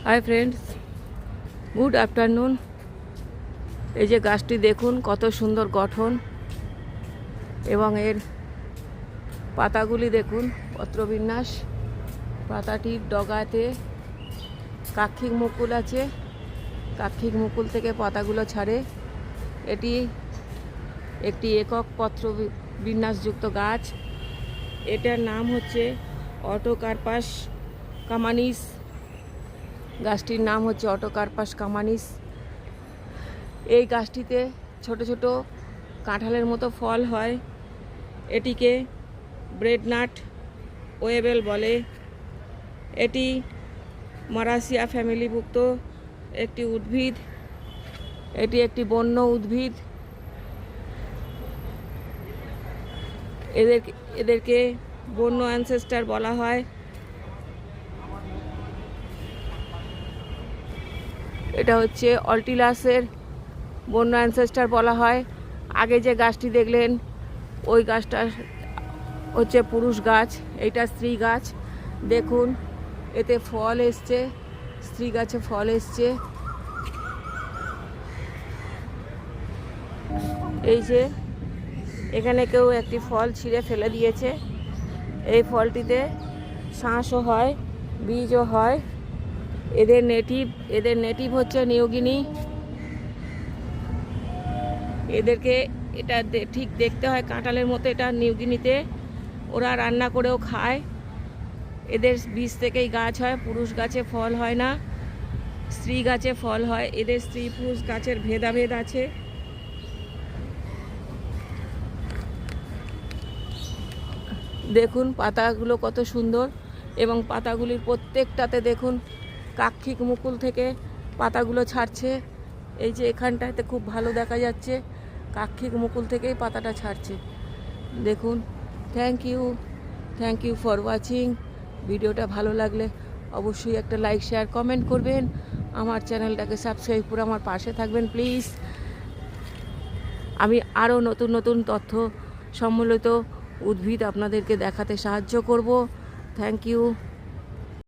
Hi friends, good afternoon. এই যে গাছটি দেখুন কত সুন্দর গঠন এবং এর পাতাগুলি দেখুন পত্রবিন্যাস। পাতাটির ডগাতে কাক্ষিক মুকুল আছে, কাক্ষিক মুকুল থেকে পাতাগুলো ছাড়ে। এটি একটি একক পত্র বিন্যাসযুক্ত গাছ। এটার নাম হচ্ছে অটোকার্পাস কামানিস। গাছটির নাম হচ্ছে অটোকার্পাস কামানিস। এই গাছটিতে ছোট ছোট কাঁঠালের মতো ফল হয়। এটিকে ব্রেড নাট ওয়েবেল বলে। এটি মারাসিয়া ফ্যামিলিভুক্ত একটি উদ্ভিদ। এটি একটি বন্য উদ্ভিদ। এদেরকে বন্য অ্যানসেস্টার বলা হয়। এটা হচ্ছে অল্টিলাসের বন্য অ্যানসেস্টার বলা হয়। আগে যে গাছটি দেখলেন ওই গাছটা হচ্ছে পুরুষ গাছ, এইটা স্ত্রী গাছ। দেখুন এতে ফল এসছে, স্ত্রী গাছে ফল এসছে। এই যে এখানে কেউ একটি ফল ছিঁড়ে ফেলে দিয়েছে। এই ফলটিতে শাঁসও হয়, বীজও হয়। এদের নেটিভ হচ্ছে নিউগিনি। এদেরকে এটা ঠিক দেখতে হয় কাঁঠালের মতো। এটা নিউগিনিতে ওরা রান্না করেও খায়। এদের বীজ থেকেই গাছ হয়, পুরুষ গাছে ফল হয় না, স্ত্রী গাছে ফল হয়। এদের স্ত্রী পুরুষ গাছের ভেদাভেদ আছে। দেখুন পাতাগুলো কত সুন্দর এবং পাতাগুলির প্রত্যেকটাতে দেখুন কাক্ষিক মুকুল থেকে পাতাগুলো ছাড়ছে। এই যে এখানটাতে খুব ভালো দেখা যাচ্ছে, কাক্ষিক মুকুল থেকেই পাতাটা ছাড়ছে। দেখুন। Thank you for watching. ভিডিওটা ভালো লাগলে অবশ্যই একটা লাইক, শেয়ার, কমেন্ট করবেন। আমার চ্যানেলটাকে সাবস্ক্রাইব করে আমার পাশে থাকবেন প্লিজ। আমি আরও নতুন নতুন তথ্য সম্বলিত উদ্ভিদ আপনাদেরকে দেখাতে সাহায্য করব। Thank you.